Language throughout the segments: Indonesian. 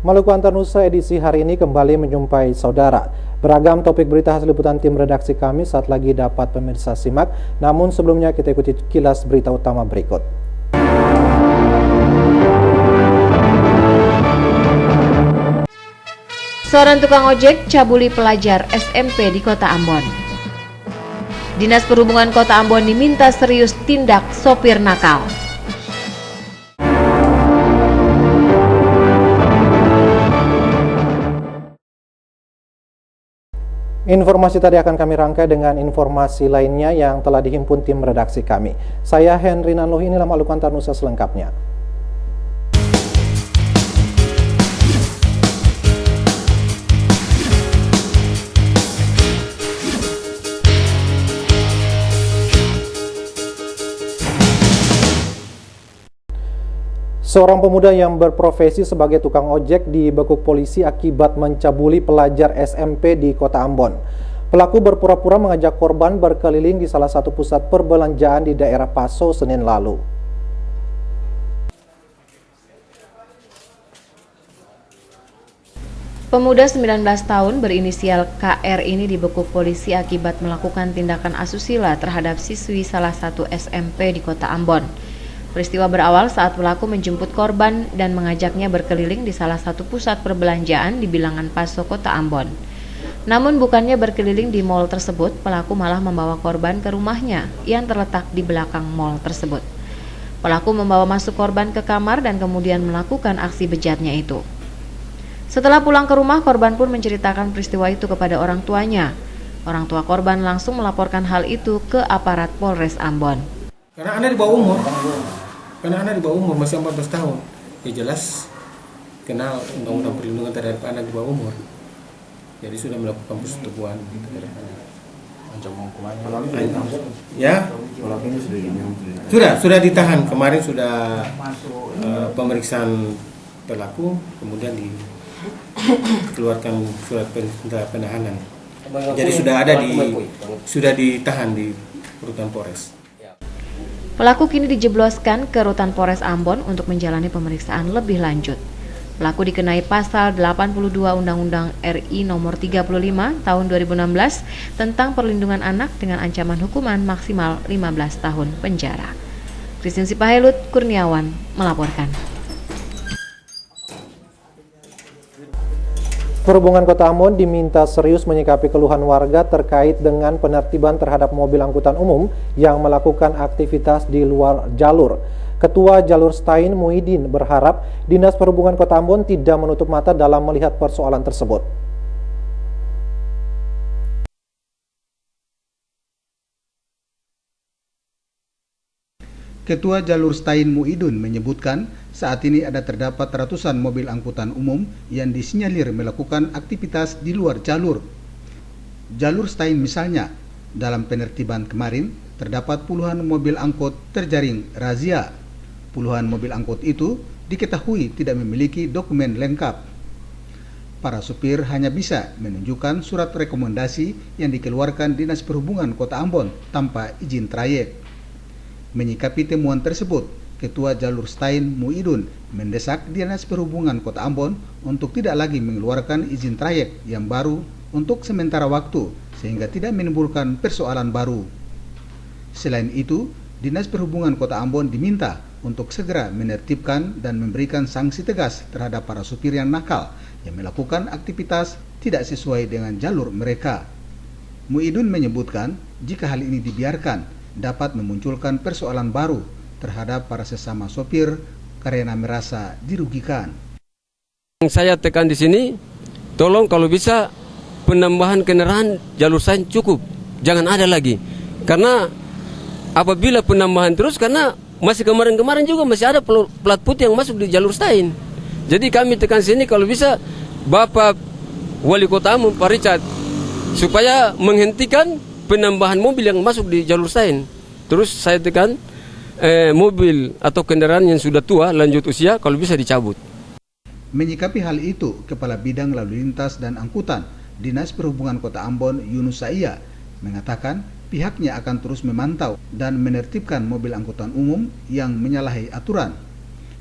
Maluku Antar Nusa edisi hari ini kembali menjumpai saudara. Beragam topik berita hasil liputan tim redaksi kami saat lagi dapat pemirsa simak. Namun sebelumnya kita ikuti kilas berita utama berikut. Seorang tukang ojek cabuli pelajar SMP di Kota Ambon. Dinas Perhubungan Kota Ambon diminta serius tindak sopir nakal. Informasi tadi akan kami rangkai dengan informasi lainnya yang telah dihimpun tim redaksi kami. Saya Henry Nanlohi, inilah Maluku Antar Nusa selengkapnya. Seorang pemuda yang berprofesi sebagai tukang ojek dibekuk polisi akibat mencabuli pelajar SMP di Kota Ambon. Pelaku berpura-pura mengajak korban berkeliling di salah satu pusat perbelanjaan di daerah Paso Senin lalu. Pemuda 19 tahun berinisial KR ini dibekuk polisi akibat melakukan tindakan asusila terhadap siswi salah satu SMP di Kota Ambon. Peristiwa berawal saat pelaku menjemput korban dan mengajaknya berkeliling di salah satu pusat perbelanjaan di bilangan Paso Kota Ambon. Namun bukannya berkeliling di mal tersebut, pelaku malah membawa korban ke rumahnya yang terletak di belakang mal tersebut. Pelaku membawa masuk korban ke kamar dan kemudian melakukan aksi bejatnya itu. Setelah pulang ke rumah, korban pun menceritakan peristiwa itu kepada orang tuanya. Orang tua korban langsung melaporkan hal itu ke aparat Polres Ambon. Karena anak di bawah umur masih 14 tahun, ya jelas kenal undang-undang perlindungan terhadap anak di bawah umur. Jadi sudah melakukan persetubuhan terhadap anak. Ya, sudah ditahan kemarin, sudah pemeriksaan pelaku, kemudian dikeluarkan surat perintah penahanan. Jadi sudah ditahan di Rutan Polres. Pelaku kini dijebloskan ke Rutan Polres Ambon untuk menjalani pemeriksaan lebih lanjut. Pelaku dikenai pasal 82 Undang-Undang RI nomor 35 tahun 2016 tentang perlindungan anak dengan ancaman hukuman maksimal 15 tahun penjara. Christine Sipahelut Kurniawan melaporkan. Perhubungan Kota Ambon diminta serius menyikapi keluhan warga terkait dengan penertiban terhadap mobil angkutan umum yang melakukan aktivitas di luar jalur. Ketua Jalur Stain Muhyiddin berharap Dinas Perhubungan Kota Ambon tidak menutup mata dalam melihat persoalan tersebut. Ketua Jalur Stain Muhyiddin menyebutkan saat ini ada terdapat ratusan mobil angkutan umum yang disinyalir melakukan aktivitas di luar jalur. Jalur Stain misalnya, dalam penertiban kemarin terdapat puluhan mobil angkut terjaring razia. Puluhan mobil angkut itu diketahui tidak memiliki dokumen lengkap. Para supir hanya bisa menunjukkan surat rekomendasi yang dikeluarkan Dinas Perhubungan Kota Ambon tanpa izin trayek. Menyikapi temuan tersebut, Ketua Jalur Stain Muhyiddin mendesak Dinas Perhubungan Kota Ambon untuk tidak lagi mengeluarkan izin trayek yang baru untuk sementara waktu sehingga tidak menimbulkan persoalan baru. Selain itu, Dinas Perhubungan Kota Ambon diminta untuk segera menertibkan dan memberikan sanksi tegas terhadap para supir yang nakal yang melakukan aktivitas tidak sesuai dengan jalur mereka. Muhyiddin menyebutkan jika hal ini dibiarkan dapat memunculkan persoalan baru terhadap para sesama sopir karena merasa dirugikan. Yang saya tekan di sini, tolong kalau bisa penambahan kendaraan jalur Stain cukup, jangan ada lagi. Karena apabila penambahan terus, karena masih kemarin juga masih ada plat putih yang masuk di jalur Stain. Jadi kami tekan sini kalau bisa Bapak Wali Kota Ambon Pak Richard supaya menghentikan penambahan mobil yang masuk di jalur Stain. Terus saya tekan mobil atau kendaraan yang sudah tua lanjut usia kalau bisa dicabut. Menyikapi hal itu, Kepala Bidang Lalu Lintas dan Angkutan Dinas Perhubungan Kota Ambon Yunus Saiya mengatakan pihaknya akan terus memantau dan menertibkan mobil angkutan umum yang menyalahi aturan,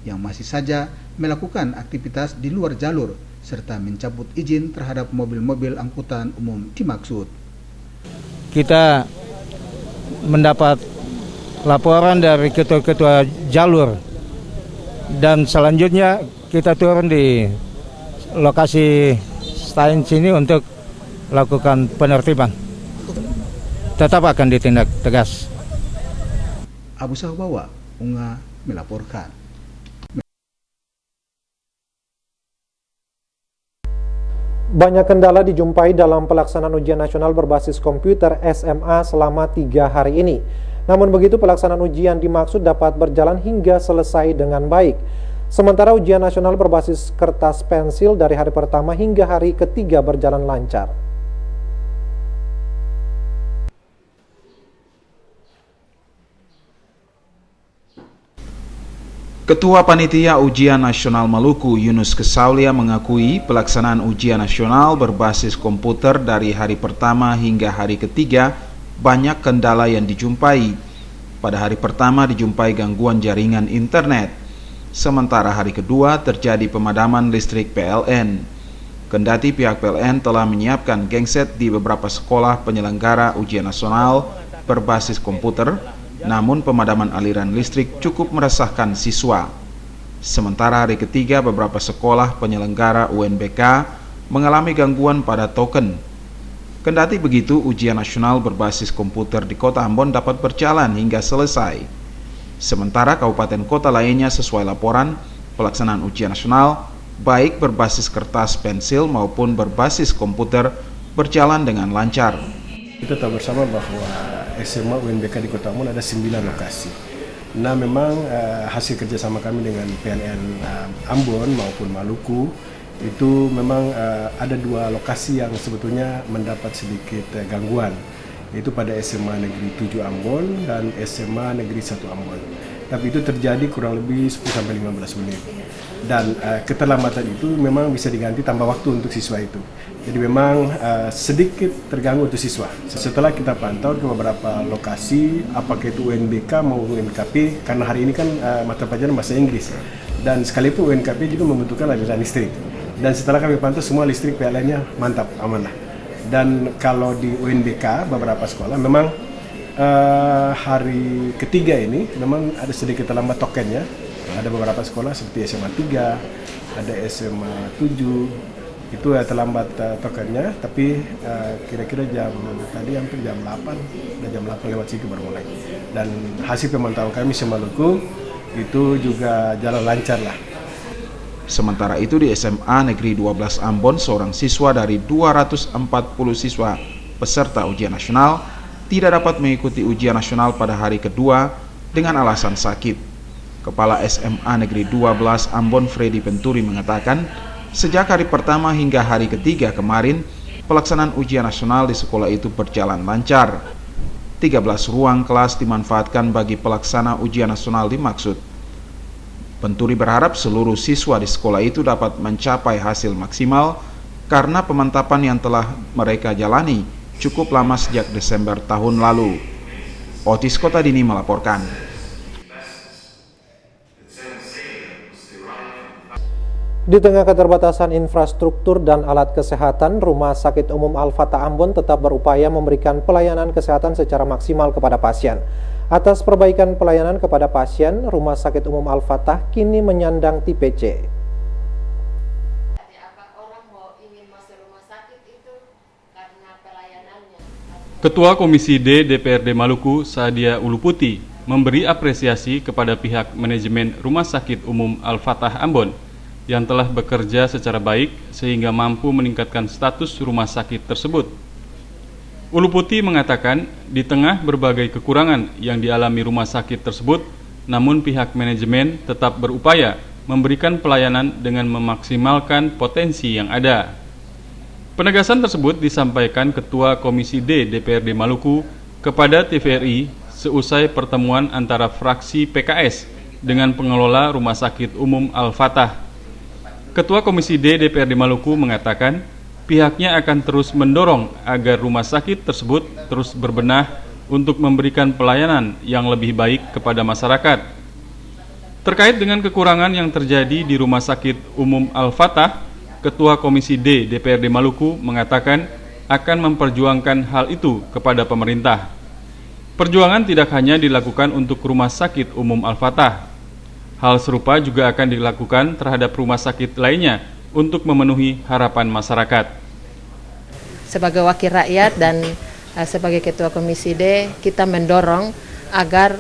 yang masih saja melakukan aktivitas di luar jalur serta mencabut izin terhadap mobil-mobil angkutan umum dimaksud. Kita mendapat laporan dari ketua-ketua jalur dan selanjutnya kita turun di lokasi Stein sini untuk lakukan penertiban. Tetap akan ditindak tegas. Abu Sahbawa, Unga melaporkan. Banyak kendala dijumpai dalam pelaksanaan ujian nasional berbasis komputer SMA selama 3 hari ini. Namun begitu pelaksanaan ujian dimaksud dapat berjalan hingga selesai dengan baik. Sementara ujian nasional berbasis kertas pensil dari hari pertama hingga hari ketiga berjalan lancar. Ketua Panitia Ujian Nasional Maluku Yunus Kesaulia mengakui pelaksanaan ujian nasional berbasis komputer dari hari pertama hingga hari ketiga banyak kendala yang dijumpai. Pada hari pertama dijumpai gangguan jaringan internet, sementara hari kedua terjadi pemadaman listrik PLN. Kendati pihak PLN telah menyiapkan genset di beberapa sekolah penyelenggara ujian nasional berbasis komputer, namun pemadaman aliran listrik cukup meresahkan siswa. Sementara hari ketiga beberapa sekolah penyelenggara UNBK mengalami gangguan pada token. Kendati begitu, ujian nasional berbasis komputer di Kota Ambon dapat berjalan hingga selesai. Sementara kabupaten kota lainnya sesuai laporan, pelaksanaan ujian nasional baik berbasis kertas pensil maupun berbasis komputer berjalan dengan lancar. Kita tahu bersama bahwa SMA UNBK di Kota Ambon ada 9 lokasi. Nah, memang hasil kerjasama kami dengan PLN Ambon maupun Maluku itu memang ada 2 lokasi yang sebetulnya mendapat sedikit gangguan, yaitu pada SMA Negeri 7 Ambon dan SMA Negeri 1 Ambon. Tapi itu terjadi kurang lebih 10-15 menit. Dan keterlambatan itu memang bisa diganti tambah waktu untuk siswa itu. Jadi memang sedikit terganggu untuk siswa. Setelah kita pantau ke beberapa lokasi, apakah itu UNBK maupun UNKP, karena hari ini kan mata pelajaran bahasa Inggris. Dan sekalipun UNKP juga membutuhkan aliran listrik. Dan setelah kami pantau semua listrik PLN-nya mantap, aman lah. Dan kalau di UNBK beberapa sekolah memang hari ketiga ini memang ada sedikit terlambat tokennya. Ada beberapa sekolah seperti SMA 3, ada SMA 7, itu terlambat tokennya, tapi kira-kira tadi hampir jam 8, udah jam 8 lewat sedikit baru mulai. Dan hasil pemantauan kami Maluku itu juga jalan lancar lah. Sementara itu di SMA Negeri 12 Ambon, seorang siswa dari 240 siswa peserta ujian nasional tidak dapat mengikuti ujian nasional pada hari kedua dengan alasan sakit. Kepala SMA Negeri 12 Ambon Freddy Penturi mengatakan, sejak hari pertama hingga hari ketiga kemarin, pelaksanaan ujian nasional di sekolah itu berjalan lancar. 13 ruang kelas dimanfaatkan bagi pelaksana ujian nasional dimaksud. Penturi berharap seluruh siswa di sekolah itu dapat mencapai hasil maksimal karena pemantapan yang telah mereka jalani cukup lama sejak Desember tahun lalu. Otis Kotadini melaporkan. Di tengah keterbatasan infrastruktur dan alat kesehatan, Rumah Sakit Umum Al-Fatah Ambon tetap berupaya memberikan pelayanan kesehatan secara maksimal kepada pasien. Atas perbaikan pelayanan kepada pasien, Rumah Sakit Umum Al-Fatah kini menyandang tipe C. Ketua Komisi D DPRD Maluku, Sadia Uluputi, memberi apresiasi kepada pihak manajemen Rumah Sakit Umum Al-Fatah Ambon yang telah bekerja secara baik sehingga mampu meningkatkan status rumah sakit tersebut. Uluputi mengatakan, di tengah berbagai kekurangan yang dialami rumah sakit tersebut, namun pihak manajemen tetap berupaya memberikan pelayanan dengan memaksimalkan potensi yang ada. Penegasan tersebut disampaikan Ketua Komisi D DPRD Maluku kepada TVRI seusai pertemuan antara fraksi PKS dengan pengelola Rumah Sakit Umum Al-Fatah. Ketua Komisi D DPRD Maluku mengatakan, pihaknya akan terus mendorong agar rumah sakit tersebut terus berbenah untuk memberikan pelayanan yang lebih baik kepada masyarakat. Terkait dengan kekurangan yang terjadi di Rumah Sakit Umum Al-Fatah, Ketua Komisi D DPRD Maluku mengatakan akan memperjuangkan hal itu kepada pemerintah. Perjuangan tidak hanya dilakukan untuk Rumah Sakit Umum Al-Fatah. Hal serupa juga akan dilakukan terhadap rumah sakit lainnya untuk memenuhi harapan masyarakat. Sebagai wakil rakyat dan sebagai Ketua Komisi D, kita mendorong agar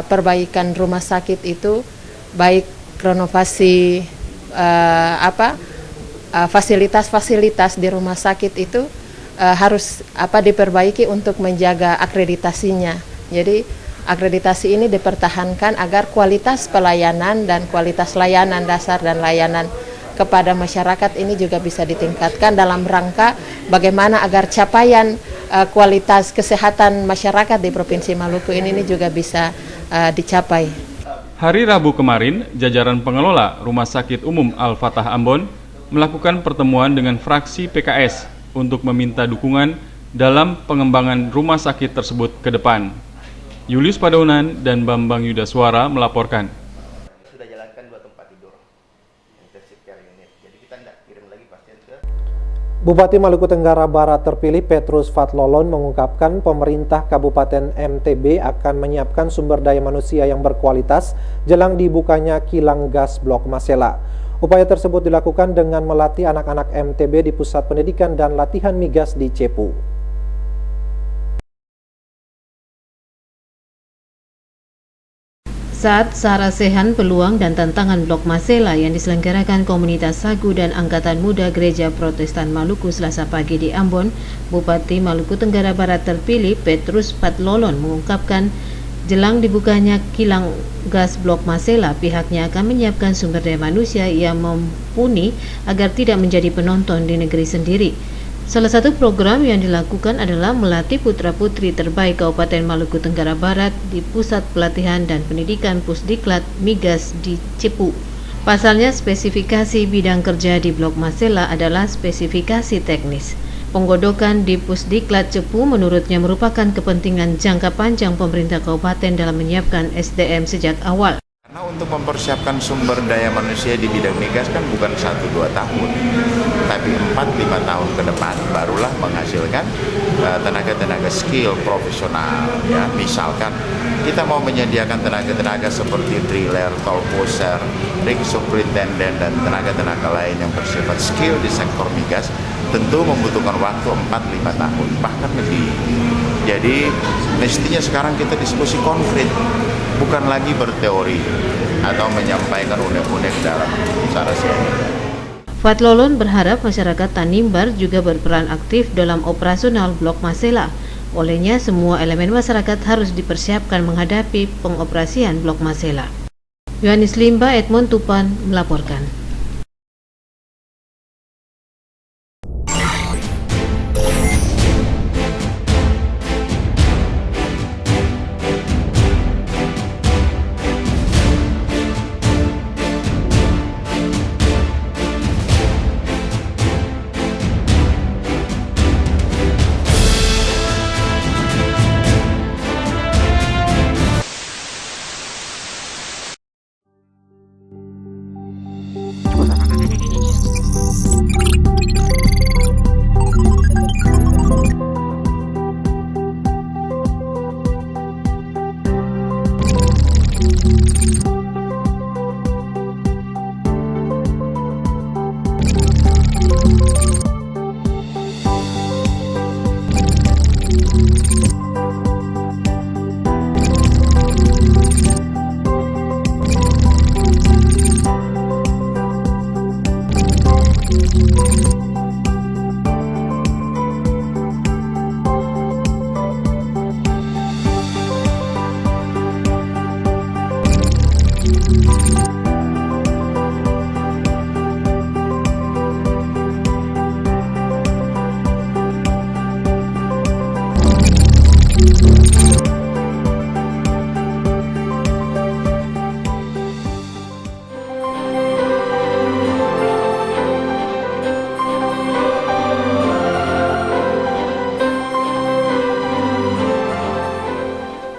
perbaikan rumah sakit itu baik renovasi fasilitas-fasilitas di rumah sakit itu harus diperbaiki untuk menjaga akreditasinya. Jadi akreditasi ini dipertahankan agar kualitas pelayanan dan kualitas layanan dasar dan layanan kepada masyarakat ini juga bisa ditingkatkan dalam rangka bagaimana agar capaian kualitas kesehatan masyarakat di Provinsi Maluku ini juga bisa dicapai. Hari Rabu kemarin, jajaran pengelola Rumah Sakit Umum Al-Fatah Ambon melakukan pertemuan dengan fraksi PKS untuk meminta dukungan dalam pengembangan rumah sakit tersebut ke depan. Julius Padaunan dan Bambang Yudaswara melaporkan. Sudah jalankan 2 tempat tidur intensive care unit. Jadi kita tidak kirim lagi pasien ke. Bupati Maluku Tenggara Barat terpilih Petrus Fatlolon mengungkapkan pemerintah Kabupaten MTB akan menyiapkan sumber daya manusia yang berkualitas jelang dibukanya kilang gas Blok Masela. Upaya tersebut dilakukan dengan melatih anak-anak MTB di Pusat Pendidikan dan Latihan Migas di Cepu. Saat sarasehan peluang dan tantangan Blok Masela yang diselenggarakan komunitas Sagu dan Angkatan Muda Gereja Protestan Maluku Selasa pagi di Ambon, Bupati Maluku Tenggara Barat terpilih Petrus Fatlolon mengungkapkan jelang dibukanya kilang gas Blok Masela, pihaknya akan menyiapkan sumber daya manusia yang mumpuni agar tidak menjadi penonton di negeri sendiri. Salah satu program yang dilakukan adalah melatih putra-putri terbaik Kabupaten Maluku Tenggara Barat di Pusat Pelatihan dan Pendidikan Pusdiklat Migas di Cepu. Pasalnya, spesifikasi bidang kerja di Blok Masela adalah spesifikasi teknis. Penggodokan di Pusdiklat Cepu menurutnya merupakan kepentingan jangka panjang pemerintah kabupaten dalam menyiapkan SDM sejak awal. Karena untuk mempersiapkan sumber daya manusia di bidang migas kan bukan 1-2 tahun, tapi 4-5 tahun ke depan barulah menghasilkan tenaga-tenaga skill profesional. Ya, misalkan kita mau menyediakan tenaga-tenaga seperti driller, tol poser, rig superintendent dan tenaga-tenaga lain yang bersifat skill di sektor migas, tentu membutuhkan waktu 4-5 tahun, bahkan lebih. Jadi mestinya sekarang kita diskusi konkret, bukan lagi berteori atau menyampaikan unek-unek dalam sarasehan. Fatlolon berharap masyarakat Tanimbar juga berperan aktif dalam operasional Blok Masela. Olehnya, semua elemen masyarakat harus dipersiapkan menghadapi pengoperasian Blok Masela. Yohanes Limba, Edmond Tupan melaporkan.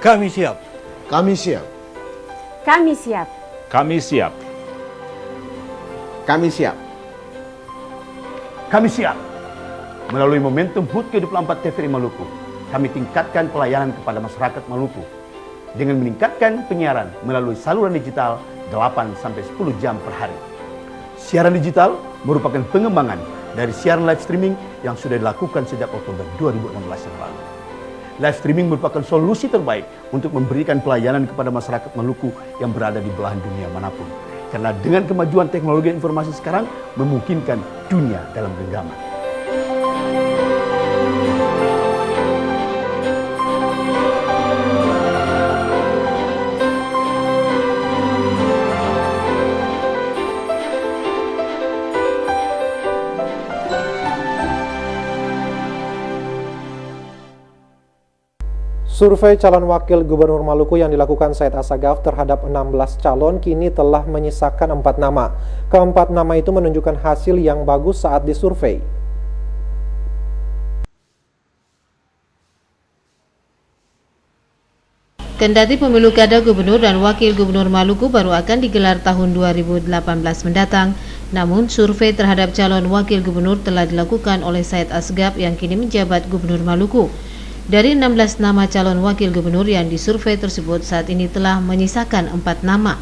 Kami siap. Kami siap. Kami siap. Kami siap. Kami siap. Kami siap. Melalui momentum HUT ke-24 TVRI Maluku, kami tingkatkan pelayanan kepada masyarakat Maluku dengan meningkatkan penyiaran melalui saluran digital 8-10 jam per hari. Siaran digital merupakan pengembangan dari siaran live streaming yang sudah dilakukan sejak Oktober 2016 yang lalu. Live streaming merupakan solusi terbaik untuk memberikan pelayanan kepada masyarakat Maluku yang berada di belahan dunia manapun. Karena dengan kemajuan teknologi informasi sekarang memungkinkan dunia dalam genggaman. Survei calon wakil gubernur Maluku yang dilakukan Said Assegaf terhadap 16 calon kini telah menyisakan 4 nama. Keempat nama itu menunjukkan hasil yang bagus saat disurvei. Kendati pemilu kada gubernur dan wakil gubernur Maluku baru akan digelar tahun 2018 mendatang, namun survei terhadap calon wakil gubernur telah dilakukan oleh Said Assegaf yang kini menjabat gubernur Maluku. Dari 16 nama calon wakil gubernur yang disurvei tersebut saat ini telah menyisakan 4 nama.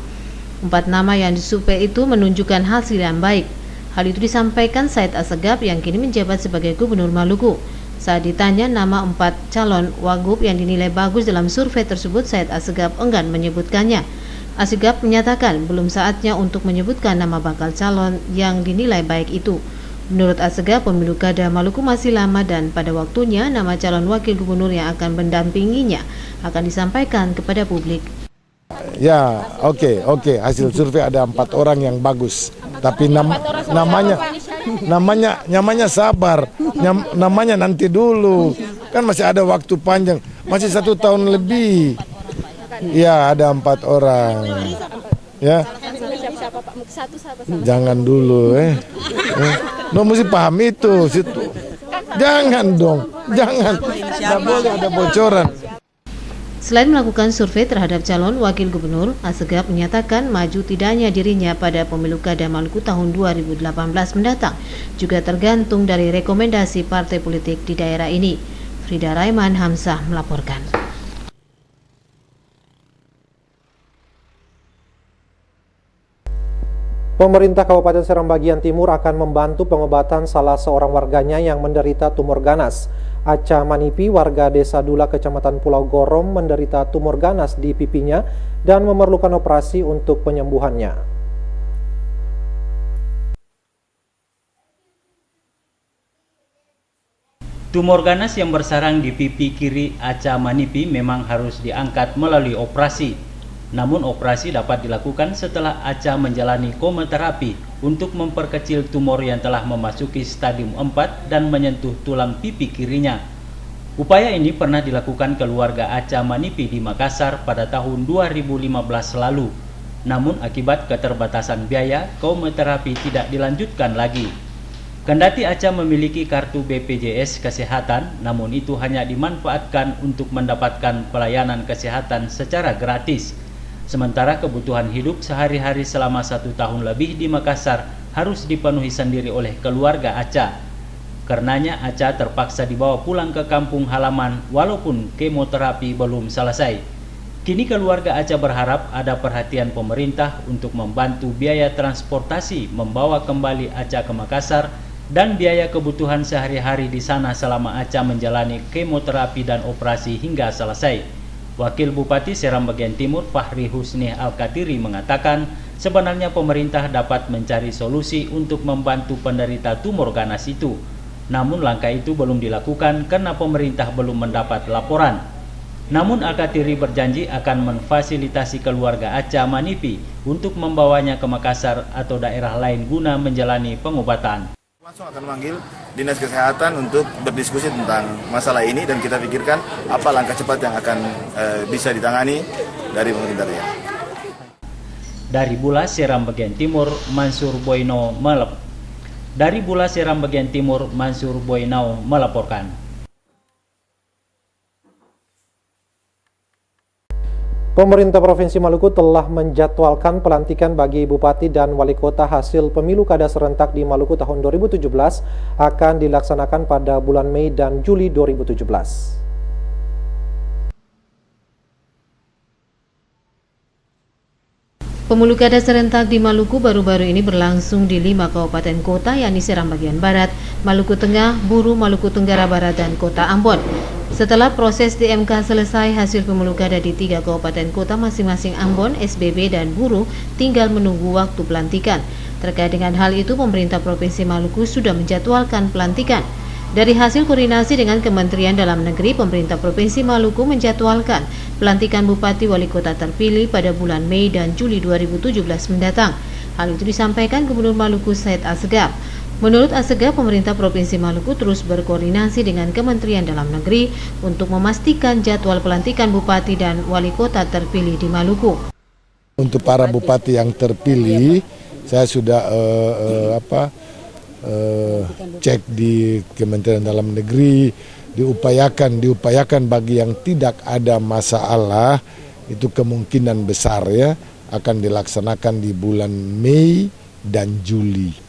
4 nama yang disurvei itu menunjukkan hasil yang baik. Hal itu disampaikan Said Assegaf yang kini menjabat sebagai gubernur Maluku. Saat ditanya nama 4 calon wagub yang dinilai bagus dalam survei tersebut, Said Assegaf enggan menyebutkannya. Assegaf menyatakan belum saatnya untuk menyebutkan nama bakal calon yang dinilai baik itu. Menurut Assegaf, pemilu kada Maluku masih lama dan pada waktunya nama calon wakil gubernur yang akan mendampinginya akan disampaikan kepada publik. Ya, oke. Hasil survei ada 4 orang yang bagus. Tapi namanya sabar. Namanya nanti dulu. Kan masih ada waktu panjang. Masih 1 tahun lebih. Ya, ada 4 orang. Ya. Jangan dulu, No, mesti paham itu. Jangan dong, jangan. Tidak boleh ada bocoran. Selain melakukan survei terhadap calon wakil gubernur, Assegaf menyatakan maju tidaknya dirinya pada pemilu kada Maluku tahun 2018 mendatang juga tergantung dari rekomendasi partai politik di daerah ini. Frida Raiman Hamzah melaporkan. Pemerintah Kabupaten Seram bagian Timur akan membantu pengobatan salah seorang warganya yang menderita tumor ganas. Aca Manipi, warga Desa Dula, Kecamatan Pulau Gorom, menderita tumor ganas di pipinya dan memerlukan operasi untuk penyembuhannya. Tumor ganas yang bersarang di pipi kiri Aca Manipi memang harus diangkat melalui operasi. Namun operasi dapat dilakukan setelah Aca menjalani kemoterapi untuk memperkecil tumor yang telah memasuki stadium 4 dan menyentuh tulang pipi kirinya. Upaya ini pernah dilakukan keluarga Aca Manipi di Makassar pada tahun 2015 lalu. Namun akibat keterbatasan biaya, kemoterapi tidak dilanjutkan lagi. Kendati Aca memiliki kartu BPJS Kesehatan, namun itu hanya dimanfaatkan untuk mendapatkan pelayanan kesehatan secara gratis. Sementara kebutuhan hidup sehari-hari selama 1 tahun lebih di Makassar harus dipenuhi sendiri oleh keluarga Aca. Karenanya Aca terpaksa dibawa pulang ke kampung halaman walaupun kemoterapi belum selesai. Kini keluarga Aca berharap ada perhatian pemerintah untuk membantu biaya transportasi membawa kembali Aca ke Makassar dan biaya kebutuhan sehari-hari di sana selama Aca menjalani kemoterapi dan operasi hingga selesai. Wakil Bupati Seram bagian Timur Fahri Husni Al-Katiri mengatakan sebenarnya pemerintah dapat mencari solusi untuk membantu penderita tumor ganas itu. Namun langkah itu belum dilakukan karena pemerintah belum mendapat laporan. Namun Al-Katiri berjanji akan memfasilitasi keluarga Aca Manipi untuk membawanya ke Makassar atau daerah lain guna menjalani pengobatan. Langsung akan memanggil Dinas Kesehatan untuk berdiskusi tentang masalah ini dan kita pikirkan apa langkah cepat yang akan bisa ditangani dari pemerintah daerah. Dari Bula Seram bagian Timur, Mansur Boynau melaporkan. Pemerintah Provinsi Maluku telah menjadwalkan pelantikan bagi Bupati dan Wali Kota hasil pemilu kada serentak di Maluku tahun 2017 akan dilaksanakan pada bulan Mei dan Juli 2017. Pemilu kada serentak di Maluku baru-baru ini berlangsung di 5 kabupaten kota, yakni Seram bagian Barat, Maluku Tengah, Buru, Maluku Tenggara Barat, dan Kota Ambon. Setelah proses di MK selesai, hasil pemilu kada di 3 kabupaten kota masing-masing Ambon, SBB, dan Buru tinggal menunggu waktu pelantikan. Terkait dengan hal itu, pemerintah Provinsi Maluku sudah menjadwalkan pelantikan. Dari hasil koordinasi dengan Kementerian Dalam Negeri, pemerintah Provinsi Maluku menjadwalkan pelantikan Bupati Wali Kota terpilih pada bulan Mei dan Juli 2017 mendatang. Hal itu disampaikan Gubernur Maluku Said Assegaf. Menurut Assegaf, pemerintah Provinsi Maluku terus berkoordinasi dengan Kementerian Dalam Negeri untuk memastikan jadwal pelantikan Bupati dan Wali Kota terpilih di Maluku. Untuk para bupati yang terpilih, saya sudah cek di Kementerian Dalam Negeri, diupayakan bagi yang tidak ada masalah, itu kemungkinan besar ya akan dilaksanakan di bulan Mei dan Juli.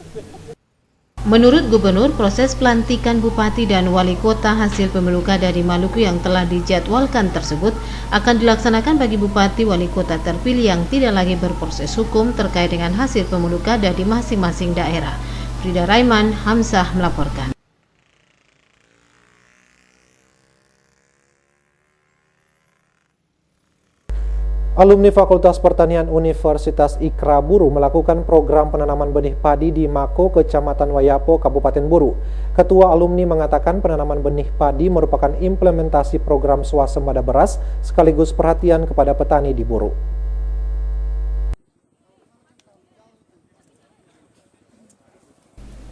Menurut Gubernur, proses pelantikan Bupati dan Wali Kota hasil pemilu kada di Maluku yang telah dijadwalkan tersebut akan dilaksanakan bagi Bupati Wali Kota terpilih yang tidak lagi berproses hukum terkait dengan hasil pemilu kada di masing-masing daerah. Frida Raiman, Hamzah melaporkan. Alumni Fakultas Pertanian Universitas Ikra Buru melakukan program penanaman benih padi di Mako, Kecamatan Wayapo, Kabupaten Buru. Ketua alumni mengatakan penanaman benih padi merupakan implementasi program swasembada beras sekaligus perhatian kepada petani di Buru.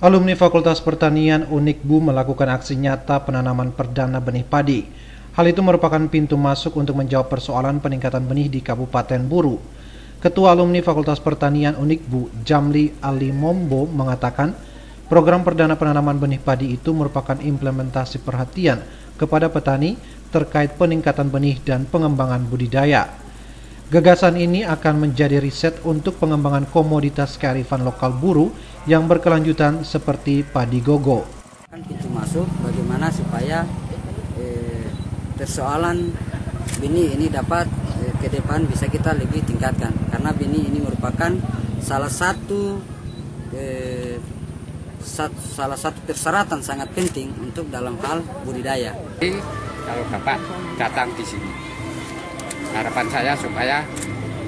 Alumni Fakultas Pertanian Unikbu melakukan aksi nyata penanaman perdana benih padi. Hal itu merupakan pintu masuk untuk menjawab persoalan peningkatan benih di Kabupaten Buru. Ketua alumni Fakultas Pertanian Unikbu, Jamli Ali Mombo, mengatakan program perdana penanaman benih padi itu merupakan implementasi perhatian kepada petani terkait peningkatan benih dan pengembangan budidaya. Gagasan ini akan menjadi riset untuk pengembangan komoditas kearifan lokal Buru yang berkelanjutan seperti padi gogo. Pintu masuk bagaimana supaya persoalan benih ini dapat ke depan bisa kita lebih tingkatkan, karena benih ini merupakan salah satu persyaratan sangat penting untuk dalam hal budidaya. Jadi, kalau Bapak datang di sini, harapan saya supaya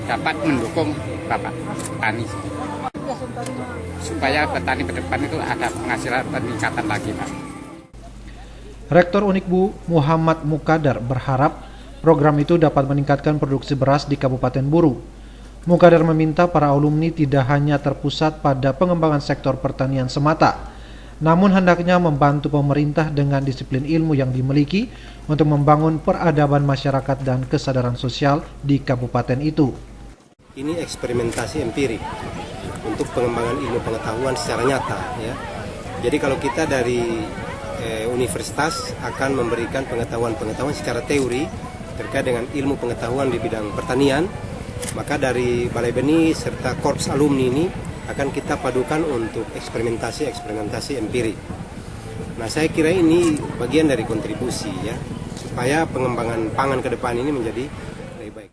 dapat mendukung Bapak petani, supaya petani ke depan itu ada penghasilan peningkatan lagi, Pak. Rektor Unikbu Muhammad Mukadar berharap program itu dapat meningkatkan produksi beras di Kabupaten Buru. Mukadar meminta para alumni tidak hanya terpusat pada pengembangan sektor pertanian semata, namun hendaknya membantu pemerintah dengan disiplin ilmu yang dimiliki untuk membangun peradaban masyarakat dan kesadaran sosial di kabupaten itu. Ini eksperimentasi empirik untuk pengembangan ilmu pengetahuan secara nyata, ya. Jadi kalau kita dari universitas akan memberikan pengetahuan secara teori terkait dengan ilmu pengetahuan di bidang pertanian, maka dari Balai Benih serta Korps Alumni ini akan kita padukan untuk eksperimentasi empirik. Nah, saya kira ini bagian dari kontribusi ya, supaya pengembangan pangan ke depan ini menjadi lebih baik.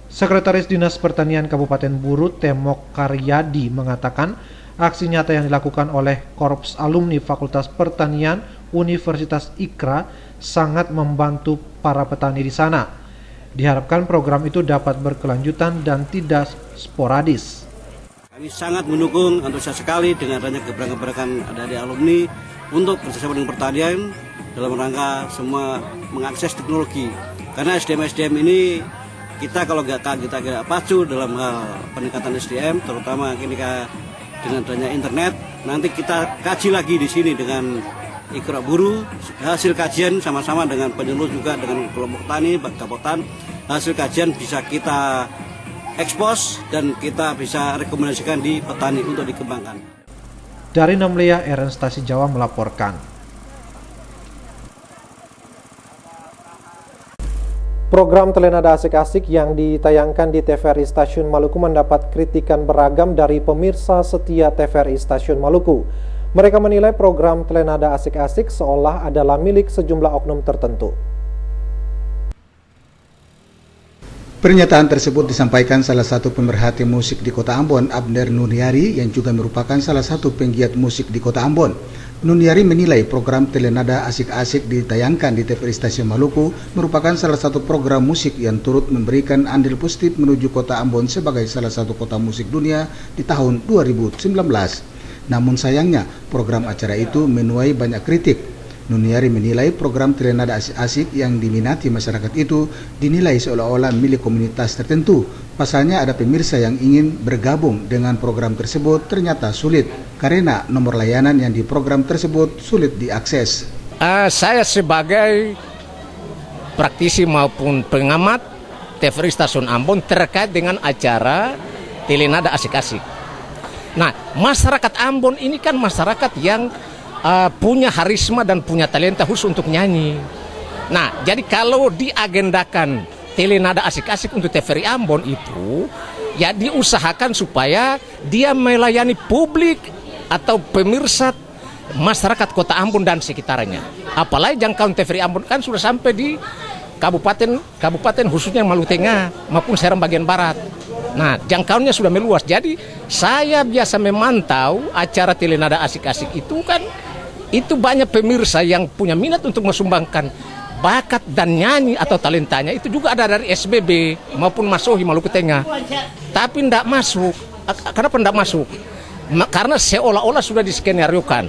Sekretaris Dinas Pertanian Kabupaten Buru, Temok Karyadi, mengatakan aksi nyata yang dilakukan oleh Korps Alumni Fakultas Pertanian Universitas Ikra sangat membantu para petani di sana. Diharapkan program itu dapat berkelanjutan dan tidak sporadis. Kami sangat mendukung, antusias sekali dengan adanya gebrakan-gebrakan dari alumni untuk kerjasama dengan pertanian dalam rangka semua mengakses teknologi. Karena SDM ini kita kalau kita pacu dalam hal peningkatan SDM, terutama ketika dengan adanya internet, nanti kita kaji lagi di sini dengan Ikra Buru, hasil kajian sama-sama dengan penyuluh juga dengan kelompok tani, Kapotan, hasil kajian bisa kita ekspos dan kita bisa rekomendasikan di petani untuk dikembangkan. Dari Namlia, RN Stasi Jawa melaporkan. Program Telenada Asik-Asik yang ditayangkan di TVRI Stasiun Maluku mendapat kritikan beragam dari pemirsa setia TVRI Stasiun Maluku. Mereka menilai program Telenada Asik-Asik seolah adalah milik sejumlah oknum tertentu. Pernyataan tersebut disampaikan salah satu pemerhati musik di Kota Ambon, Abner Nuniari, yang juga merupakan salah satu penggiat musik di Kota Ambon. Nuniari menilai program Telenada Asik-Asik ditayangkan di TVRI Stasiun Maluku merupakan salah satu program musik yang turut memberikan andil positif menuju Kota Ambon sebagai salah satu kota musik dunia di tahun 2019. Namun sayangnya, program acara itu menuai banyak kritik. Nuniari menilai program Telenada Asik-Asik yang diminati masyarakat itu dinilai seolah-olah milik komunitas tertentu. Pasalnya ada pemirsa yang ingin bergabung dengan program tersebut ternyata sulit karena nomor layanan yang di program tersebut sulit diakses. Saya sebagai praktisi maupun pengamat TVRI Stasiun Ambon terkait dengan acara Telenada Asik-Asik. Nah, masyarakat Ambon ini kan masyarakat yang punya harisma dan punya talenta khusus untuk nyanyi. Nah, jadi kalau diagendakan Telenada Asik-Asik untuk TVRI Ambon itu, ya diusahakan supaya dia melayani publik atau pemirsa masyarakat Kota Ambon dan sekitarnya. Apalagi jangkauan TVRI Ambon kan sudah sampai di kabupaten khususnya Maluku Tengah maupun Seram bagian barat. Nah, jangkauannya sudah meluas. Jadi saya biasa memantau acara Telenada Asik-Asik itu kan itu banyak pemirsa yang punya minat untuk mensumbangkan bakat dan nyanyi atau talentanya. Itu juga ada dari SBB maupun Masohi Maluku Tengah. Tapi tidak masuk. Kenapa tidak masuk? Karena seolah-olah sudah diskenariokan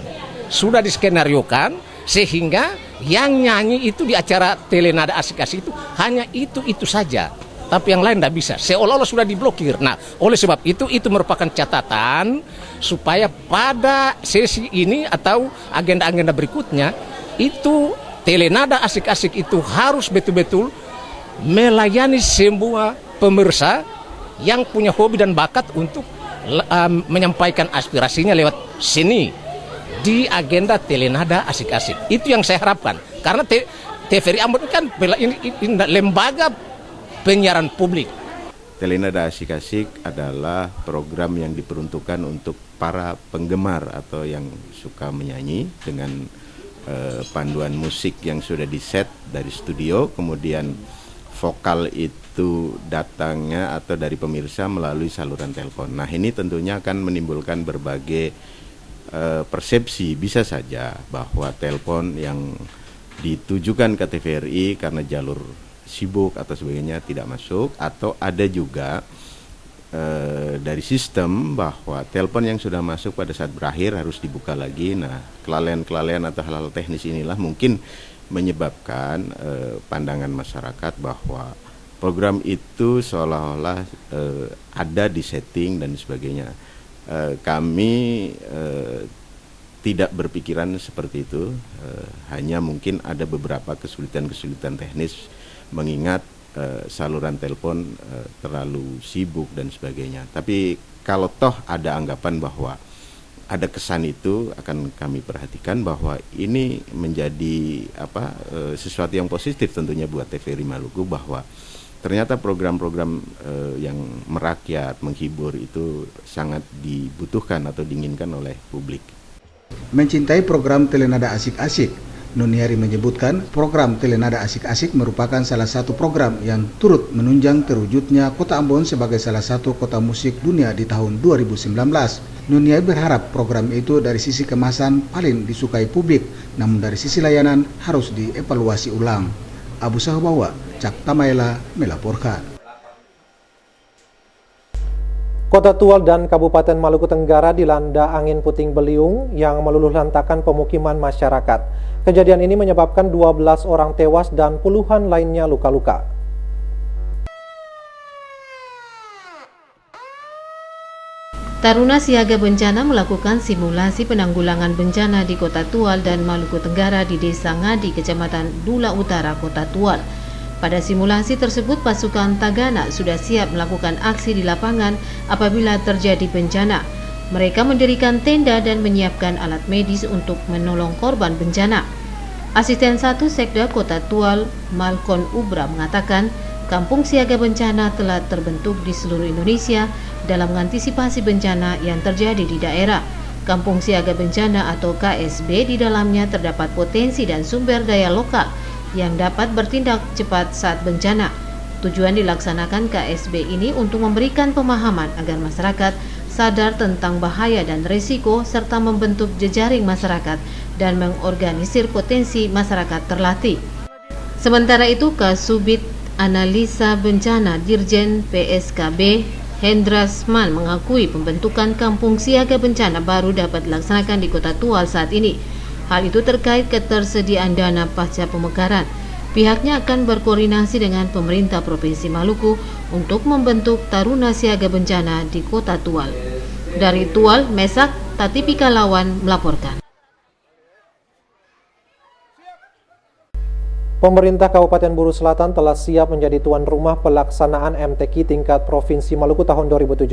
sehingga yang nyanyi itu di acara Telenada Asik-Asik itu hanya itu saja. Tapi yang lain tidak bisa, seolah-olah sudah diblokir. Nah, oleh sebab itu merupakan catatan supaya pada sesi ini atau agenda-agenda berikutnya itu Telenada Asik-Asik itu harus betul-betul melayani semua pemirsa yang punya hobi dan bakat untuk menyampaikan aspirasinya lewat seni di agenda Telenada Asik-Asik. Itu yang saya harapkan, karena TVRI Ambon kan ini lembaga penyiaran publik. Telenada Asik-Asik adalah program yang diperuntukkan untuk para penggemar atau yang suka menyanyi dengan panduan musik yang sudah diset dari studio, kemudian vokal itu datangnya atau dari pemirsa melalui saluran telepon. Nah, ini tentunya akan menimbulkan berbagai persepsi. Bisa saja bahwa telepon yang ditujukan ke TVRI karena jalur sibuk atau sebagainya tidak masuk, atau ada juga dari sistem bahwa telepon yang sudah masuk pada saat berakhir harus dibuka lagi. Nah, kelalaian atau hal-hal teknis inilah mungkin menyebabkan pandangan masyarakat bahwa program itu seolah-olah ada di setting dan sebagainya. Kami tidak berpikiran seperti itu, hanya mungkin ada beberapa kesulitan-kesulitan teknis mengingat saluran telepon terlalu sibuk dan sebagainya. Tapi kalau toh ada anggapan bahwa ada kesan itu, akan kami perhatikan bahwa ini menjadi sesuatu yang positif tentunya buat TVRI Maluku, bahwa ternyata program-program yang merakyat, menghibur itu sangat dibutuhkan atau diinginkan oleh publik. Mencintai program Telenada Asik-Asik, Nuniari menyebutkan program Telenada Asik-Asik merupakan salah satu program yang turut menunjang terwujudnya Kota Ambon sebagai salah satu kota musik dunia di tahun 2019. Nuniari berharap program itu dari sisi kemasan paling disukai publik, namun dari sisi layanan harus dievaluasi ulang. Abu Sahabawa, Cak Tamaela melaporkan. Kota Tual dan Kabupaten Maluku Tenggara dilanda angin puting beliung yang meluluh lantakan pemukiman masyarakat. Kejadian ini menyebabkan 12 orang tewas dan puluhan lainnya luka-luka. Taruna Siaga Bencana melakukan simulasi penanggulangan bencana di Kota Tual dan Maluku Tenggara di Desa Ngadi, Kecamatan Dula Utara, Kota Tual. Pada simulasi tersebut, pasukan Tagana sudah siap melakukan aksi di lapangan apabila terjadi bencana. Mereka mendirikan tenda dan menyiapkan alat medis untuk menolong korban bencana. Asisten 1 Sekda Kota Tual, Malkon Ubra mengatakan, Kampung Siaga Bencana telah terbentuk di seluruh Indonesia dalam mengantisipasi bencana yang terjadi di daerah. Kampung Siaga Bencana atau KSB di dalamnya terdapat potensi dan sumber daya lokal yang dapat bertindak cepat saat bencana. Tujuan dilaksanakan KSB ini untuk memberikan pemahaman agar masyarakat sadar tentang bahaya dan risiko serta membentuk jejaring masyarakat dan mengorganisir potensi masyarakat terlatih. Sementara itu, Kasubit Analisa Bencana Dirjen PSKB Hendrasman mengakui pembentukan Kampung Siaga Bencana baru dapat dilaksanakan di Kota Tual saat ini. Hal itu terkait ketersediaan dana pasca pemekaran. Pihaknya akan berkoordinasi dengan pemerintah Provinsi Maluku untuk membentuk Taruna Siaga Bencana di Kota Tual. Dari Tual, Mesak Tatipika Lawan melaporkan. Pemerintah Kabupaten Buru Selatan telah siap menjadi tuan rumah pelaksanaan MTQ tingkat Provinsi Maluku tahun 2017.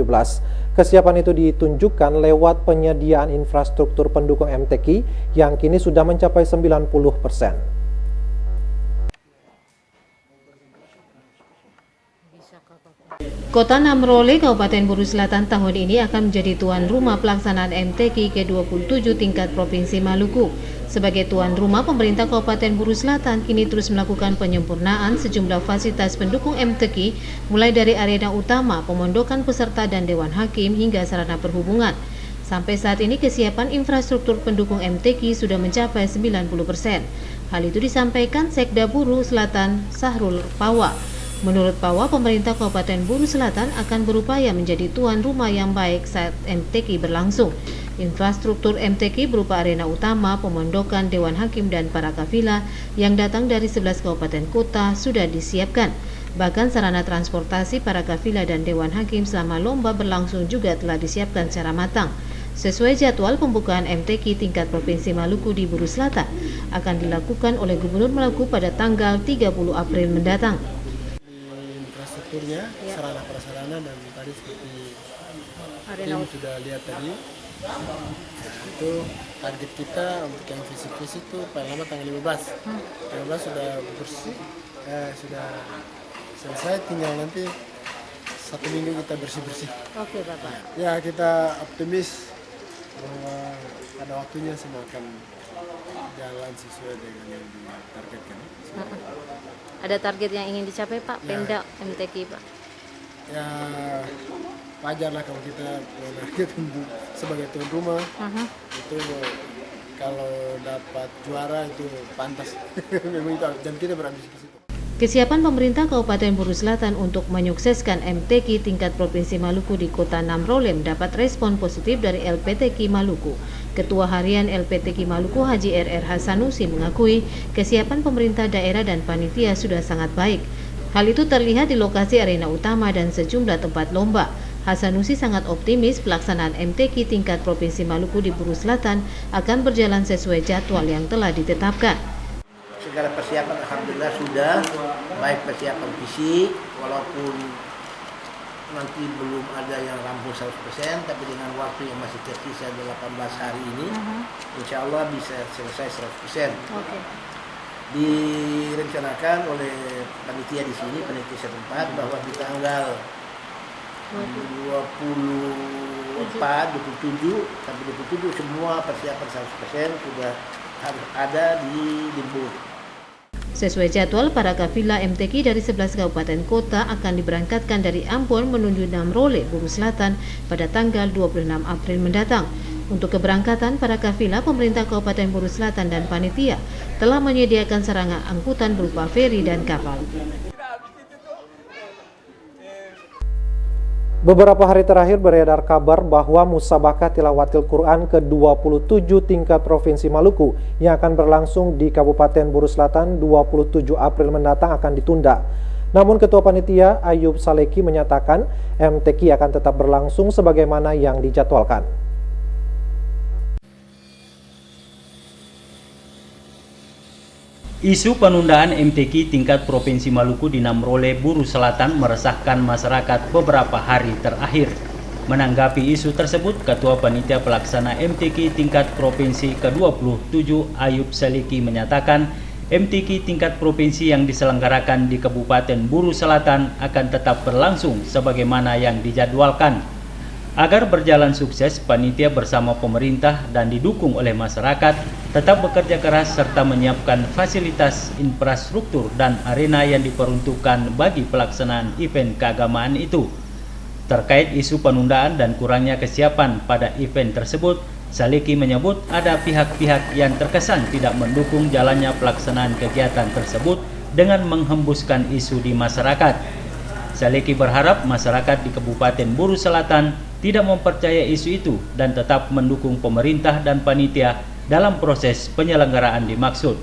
Kesiapan itu ditunjukkan lewat penyediaan infrastruktur pendukung MTQ yang kini sudah mencapai 90%. Kota Namrole, Kabupaten Buru Selatan tahun ini akan menjadi tuan rumah pelaksanaan MTQ ke-27 tingkat Provinsi Maluku. Sebagai tuan rumah, pemerintah Kabupaten Buru Selatan kini terus melakukan penyempurnaan sejumlah fasilitas pendukung MTQ, mulai dari arena utama, pemondokan peserta dan Dewan Hakim hingga sarana perhubungan. Sampai saat ini kesiapan infrastruktur pendukung MTQ sudah mencapai 90%. Hal itu disampaikan Sekda Buru Selatan Sahrul Pawa. Menurut Pawa, pemerintah Kabupaten Buru Selatan akan berupaya menjadi tuan rumah yang baik saat MTQ berlangsung. Infrastruktur MTQ berupa arena utama, pemondokan, Dewan Hakim dan para kafilah yang datang dari 11 kabupaten kota sudah disiapkan. Bahkan sarana transportasi para kafilah dan Dewan Hakim selama lomba berlangsung juga telah disiapkan secara matang. Sesuai jadwal, pembukaan MTQ tingkat Provinsi Maluku di Buru Selatan akan dilakukan oleh Gubernur Maluku pada tanggal 30 April mendatang. Infrastrukturnya, sarana prasarana dan tadi seperti tim sudah lihat tadi, itu target kita untuk yang fisik itu paling lama tanggal 15. 15 sudah bersih, sudah selesai, tinggal nanti 1 minggu kita bersih-bersih. Oke, Bapak. Ya, kita optimis bahwa pada waktunya semua akan jalan sesuai dengan yang ditargetkan. Ada target yang ingin dicapai, Pak? Pemda MTQ, Pak? Ya, wajar lah kalau kita menarget untuk sebagai tuan rumah. Itu kalau dapat juara itu pantas. Memang itu, dan kita berambisi ke situ. Kesiapan pemerintah Kabupaten Buru Selatan untuk menyukseskan MTQ tingkat Provinsi Maluku di Kota Namrole mendapat respon positif dari LPTQ Maluku. Ketua Harian LPTQ Maluku Haji RR Hasanusi mengakui kesiapan pemerintah daerah dan panitia sudah sangat baik. Hal itu terlihat di lokasi arena utama dan sejumlah tempat lomba. Hasanusi sangat optimis pelaksanaan MTQ tingkat Provinsi Maluku di Buru Selatan akan berjalan sesuai jadwal yang telah ditetapkan. Segala persiapan alhamdulillah sudah, baik persiapan fisik, walaupun nanti belum ada yang rampung 100%, tapi dengan waktu yang masih tersisa 18 hari ini, insya Allah bisa selesai 100%. Direncanakan oleh panitia di sini, panitia setempat, bahwa di tanggal 24, 27 sampai 27 semua persiapan 100% sudah harus ada di Buru. Sesuai jadwal, para kafilah MTQ dari 11 kabupaten kota akan diberangkatkan dari Ambon menuju Namrole, Buru Selatan pada tanggal 26 April mendatang. Untuk keberangkatan para kafilah, pemerintah Kabupaten Buru Selatan dan panitia telah menyediakan sarana angkutan berupa feri dan kapal. Beberapa hari terakhir beredar kabar bahwa musabakah tilawatil Quran ke-27 tingkat Provinsi Maluku yang akan berlangsung di Kabupaten Buru Selatan 27 April mendatang akan ditunda. Namun Ketua Panitia Ayub Saleki menyatakan MTQ akan tetap berlangsung sebagaimana yang dijadwalkan. Isu penundaan MTQ tingkat Provinsi Maluku di Namrole, Buru Selatan meresahkan masyarakat beberapa hari terakhir. Menanggapi isu tersebut, Ketua Panitia Pelaksana MTQ tingkat Provinsi ke-27 Ayub Saliki menyatakan MTQ tingkat provinsi yang diselenggarakan di Kabupaten Buru Selatan akan tetap berlangsung sebagaimana yang dijadwalkan. Agar berjalan sukses, panitia bersama pemerintah dan didukung oleh masyarakat tetap bekerja keras serta menyiapkan fasilitas infrastruktur dan arena yang diperuntukkan bagi pelaksanaan event keagamaan itu. Terkait isu penundaan dan kurangnya kesiapan pada event tersebut, Saliki menyebut ada pihak-pihak yang terkesan tidak mendukung jalannya pelaksanaan kegiatan tersebut dengan menghembuskan isu di masyarakat. Saliki berharap masyarakat di Kabupaten Buru Selatan tidak mempercayai isu itu dan tetap mendukung pemerintah dan panitia dalam proses penyelenggaraan dimaksud.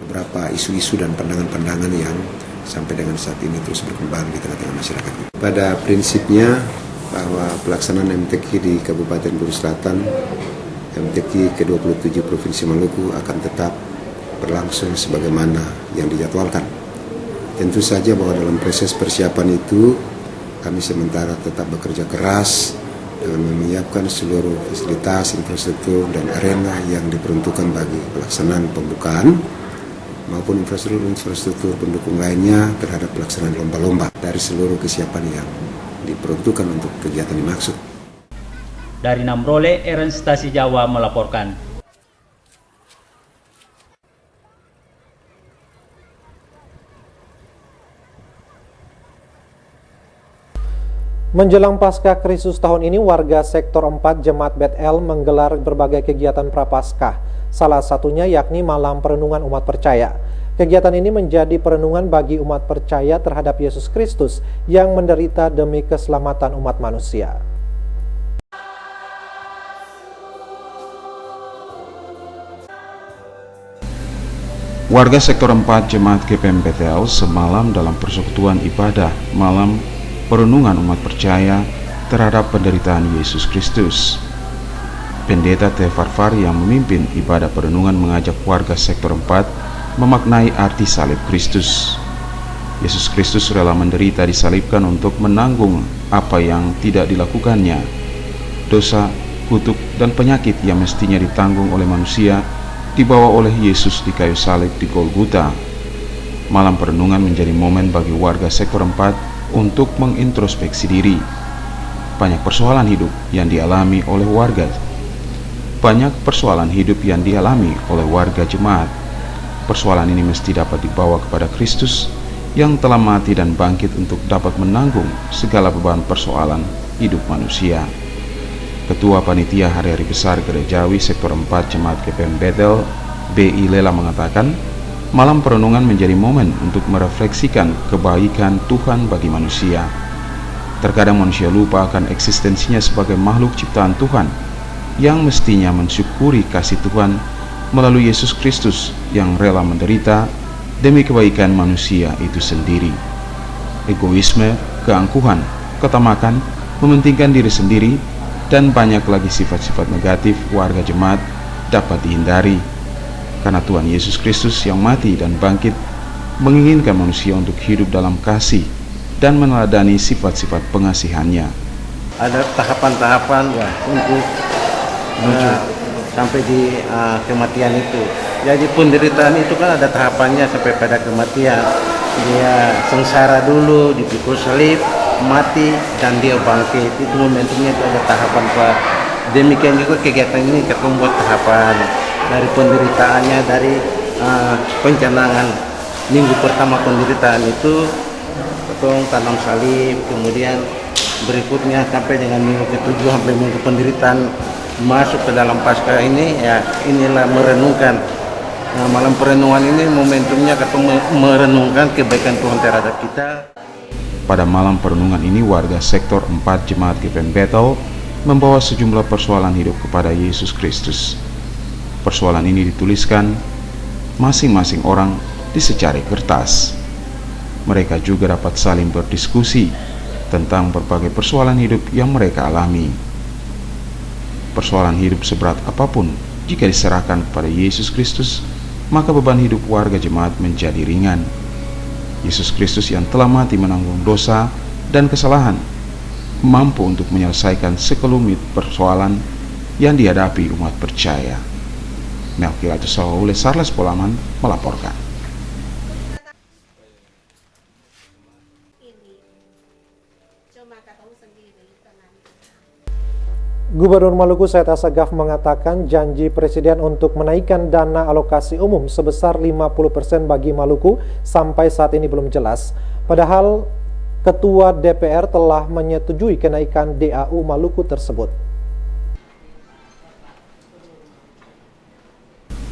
Beberapa isu-isu dan pandangan-pandangan yang sampai dengan saat ini terus berkembang di tengah-tengah masyarakat. Pada prinsipnya bahwa pelaksanaan MTQ di Kabupaten Buru Selatan, MTQ ke-27 Provinsi Maluku akan tetap berlangsung sebagaimana yang dijadwalkan. Tentu saja bahwa dalam proses persiapan itu kami sementara tetap bekerja keras dengan menyiapkan seluruh fasilitas, infrastruktur, dan arena yang diperuntukkan bagi pelaksanaan pembukaan maupun infrastruktur pendukung lainnya terhadap pelaksanaan lomba-lomba dari seluruh kesiapan yang diperuntukkan untuk kegiatan dimaksud. Dari Namrole, Eren Stasi Jawa melaporkan. Menjelang Pasca Kristus tahun ini, warga Sektor 4 Jemaat Bet-El menggelar berbagai kegiatan prapaskah. Salah satunya yakni Malam Perenungan Umat Percaya. Kegiatan ini menjadi perenungan bagi umat percaya terhadap Yesus Kristus yang menderita demi keselamatan umat manusia. Warga Sektor 4 Jemaat GPM Bet-El semalam dalam persekutuan ibadah Malam Perenungan Umat Percaya terhadap penderitaan Yesus Kristus. Pendeta T. Farfari yang memimpin ibadah perenungan mengajak warga Sektor 4 memaknai arti salib Kristus. Yesus Kristus rela menderita disalibkan untuk menanggung apa yang tidak dilakukannya. Dosa, kutuk, dan penyakit yang mestinya ditanggung oleh manusia dibawa oleh Yesus di kayu salib di Golgota. Malam perenungan menjadi momen bagi warga Sektor 4 untuk mengintrospeksi diri. Banyak persoalan hidup yang dialami oleh warga jemaat. Persoalan ini mesti dapat dibawa kepada Kristus yang telah mati dan bangkit untuk dapat menanggung segala beban persoalan hidup manusia. Ketua Panitia Hari-Hari Besar Gerejawi Sektor 4 Jemaat GPM Bet-El, B.I. Lela mengatakan, malam perenungan menjadi momen untuk merefleksikan kebaikan Tuhan bagi manusia. Terkadang manusia lupa akan eksistensinya sebagai makhluk ciptaan Tuhan yang mestinya mensyukuri kasih Tuhan melalui Yesus Kristus yang rela menderita demi kebaikan manusia itu sendiri. Egoisme, keangkuhan, ketamakan, mementingkan diri sendiri, dan banyak lagi sifat-sifat negatif warga jemaat dapat dihindari, karena Tuhan Yesus Kristus yang mati dan bangkit menginginkan manusia untuk hidup dalam kasih dan meneladani sifat-sifat pengasihannya. Ada tahapan-tahapan ya untuk sampai di kematian itu. Jadi penderitaan itu kan ada tahapannya sampai pada kematian. Dia sengsara dulu, dipikul salib, mati, dan dia bangkit. Itu momentumnya, itu ada tahapan Pak. Demikian juga kegiatan ini kita membuat tahapan dari penderitaannya, dari pencanangan minggu pertama penderitaan itu potong tanam salib, kemudian berikutnya sampai dengan minggu ke-7 sampai minggu penderitaan masuk ke dalam Paskah ini, ya inilah merenungkan. Nah, malam perenungan ini momentumnya ketemu merenungkan kebaikan Tuhan terhadap kita. Pada malam perenungan ini, warga Sektor 4 Jemaat GPM Bet-El membawa sejumlah persoalan hidup kepada Yesus Kristus. Persoalan ini dituliskan masing-masing orang di secari kertas. Mereka juga dapat saling berdiskusi tentang berbagai persoalan hidup yang mereka alami. Persoalan hidup seberat apapun, jika diserahkan kepada Yesus Kristus, maka beban hidup warga jemaat menjadi ringan. Yesus Kristus yang telah mati menanggung dosa dan kesalahan mampu untuk menyelesaikan sekelumit persoalan yang dihadapi umat percaya. Melkilatus Saule Sarles Polaman melaporkan. Gubernur Maluku Said Assegaf mengatakan janji Presiden untuk menaikkan dana alokasi umum sebesar 50% bagi Maluku sampai saat ini belum jelas. Padahal Ketua DPR telah menyetujui kenaikan DAU Maluku tersebut.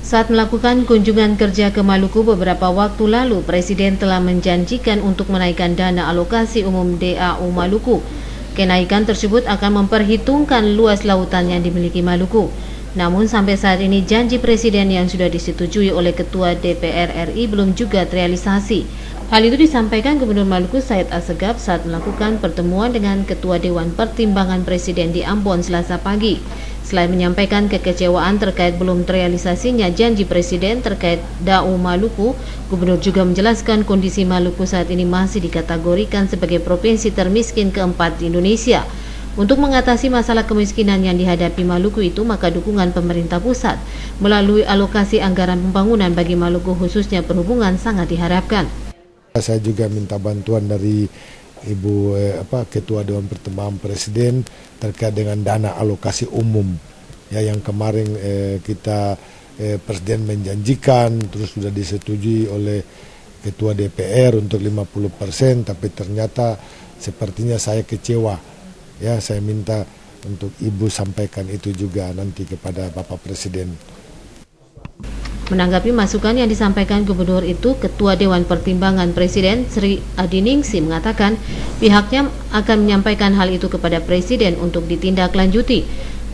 Saat melakukan kunjungan kerja ke Maluku beberapa waktu lalu, Presiden telah menjanjikan untuk menaikkan dana alokasi umum DAU Maluku. Kenaikan tersebut akan memperhitungkan luas lautan yang dimiliki Maluku. Namun sampai saat ini janji Presiden yang sudah disetujui oleh Ketua DPR RI belum juga terrealisasi. Hal itu disampaikan Gubernur Maluku Said Assegaf saat melakukan pertemuan dengan Ketua Dewan Pertimbangan Presiden di Ambon Selasa pagi. Selain menyampaikan kekecewaan terkait belum terrealisasinya janji Presiden terkait DAU Maluku, Gubernur juga menjelaskan kondisi Maluku saat ini masih dikategorikan sebagai provinsi termiskin keempat di Indonesia. Untuk mengatasi masalah kemiskinan yang dihadapi Maluku itu, maka dukungan pemerintah pusat melalui alokasi anggaran pembangunan bagi Maluku khususnya perhubungan sangat diharapkan. Saya juga minta bantuan dari Ibu Ketua Dewan Pertimbangan Presiden terkait dengan dana alokasi umum ya, yang kemarin kita Presiden menjanjikan terus sudah disetujui oleh Ketua DPR untuk 50%, tapi ternyata sepertinya saya kecewa ya. Saya minta untuk Ibu sampaikan itu juga nanti kepada Bapak Presiden. Menanggapi masukan yang disampaikan Gubernur itu, Ketua Dewan Pertimbangan Presiden Sri Adiningsi mengatakan pihaknya akan menyampaikan hal itu kepada Presiden untuk ditindaklanjuti.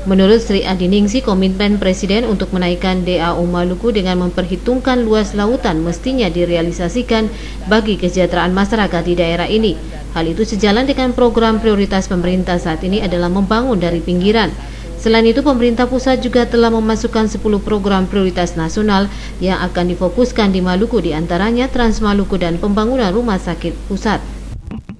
Menurut Sri Adiningsi, komitmen Presiden untuk menaikkan DAU Maluku dengan memperhitungkan luas lautan mestinya direalisasikan bagi kesejahteraan masyarakat di daerah ini. Hal itu sejalan dengan program prioritas pemerintah saat ini adalah membangun dari pinggiran. Selain itu, pemerintah pusat juga telah memasukkan 10 program prioritas nasional yang akan difokuskan di Maluku, diantaranya Trans Maluku dan pembangunan rumah sakit pusat.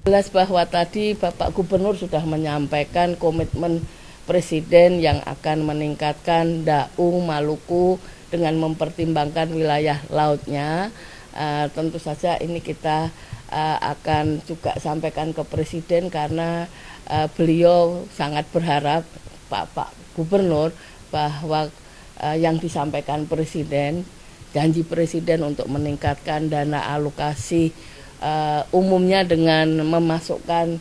Jelas bahwa tadi Bapak Gubernur sudah menyampaikan komitmen Presiden yang akan meningkatkan DAU Maluku dengan mempertimbangkan wilayah lautnya. Tentu saja ini kita akan juga sampaikan ke Presiden karena beliau sangat berharap Pak Gubernur bahwa yang disampaikan Presiden, janji Presiden untuk meningkatkan dana alokasi umumnya dengan memasukkan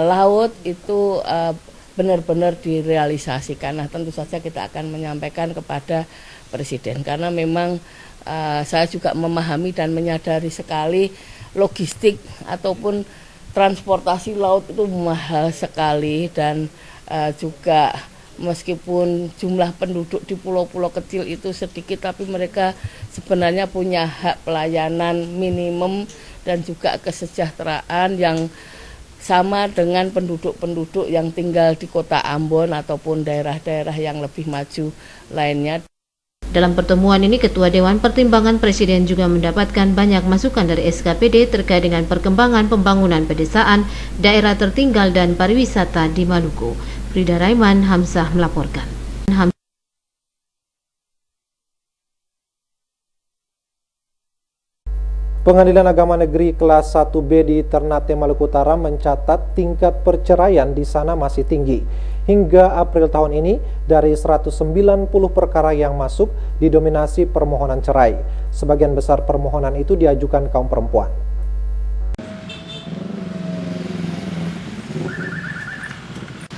laut itu benar-benar direalisasikan. Nah, tentu saja kita akan menyampaikan kepada Presiden karena memang saya juga memahami dan menyadari sekali logistik ataupun transportasi laut itu mahal sekali dan juga meskipun jumlah penduduk di pulau-pulau kecil itu sedikit, tapi mereka sebenarnya punya hak pelayanan minimum dan juga kesejahteraan yang sama dengan penduduk-penduduk yang tinggal di kota Ambon ataupun daerah-daerah yang lebih maju lainnya. Dalam pertemuan ini, Ketua Dewan Pertimbangan Presiden juga mendapatkan banyak masukan dari SKPD terkait dengan perkembangan pembangunan pedesaan, daerah tertinggal dan pariwisata di Maluku. Frida Raiman Hamzah melaporkan. Pengadilan Agama Negeri kelas 1B di Ternate, Maluku Utara mencatat tingkat perceraian di sana masih tinggi. Hingga April tahun ini, dari 190 perkara yang masuk didominasi permohonan cerai. Sebagian besar permohonan itu diajukan kaum perempuan.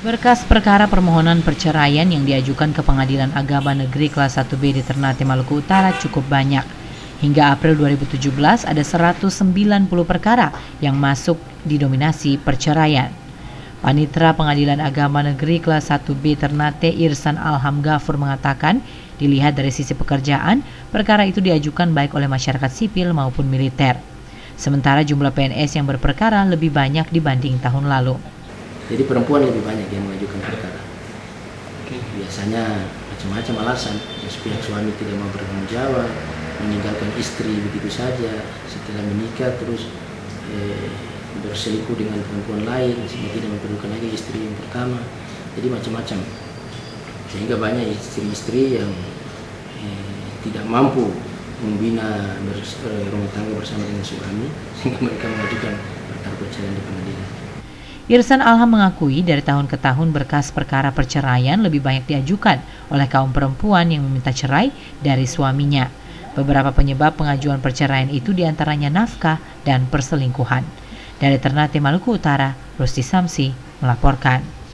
Berkas perkara permohonan perceraian yang diajukan ke Pengadilan Agama Negeri kelas 1B di Ternate, Maluku Utara cukup banyak. Hingga April 2017 ada 190 perkara yang masuk didominasi perceraian. Panitera Pengadilan Agama Negeri kelas 1B Ternate Irsan Alham Ghafur mengatakan, dilihat dari sisi pekerjaan, perkara itu diajukan baik oleh masyarakat sipil maupun militer. Sementara jumlah PNS yang berperkara lebih banyak dibanding tahun lalu. Jadi perempuan lebih banyak yang mengajukan perkara. Biasanya macam-macam alasan. Pihak suami tidak mau bertanggung jawab, meninggalkan istri begitu saja setelah menikah, terus berselingkuh dengan perempuan lain sehingga tidak memperdulikan lagi istri yang pertama. Jadi macam-macam, sehingga banyak istri-istri yang tidak mampu membina rumah tangga bersama dengan suami sehingga mereka mengajukan perkara perceraian di pengadilan. Irsan Alham mengakui dari tahun ke tahun berkas perkara perceraian lebih banyak diajukan oleh kaum perempuan yang meminta cerai dari suaminya. Beberapa penyebab pengajuan perceraian itu diantaranya nafkah dan perselingkuhan. Dari Ternate, Maluku Utara, Rusdi Samsi melaporkan.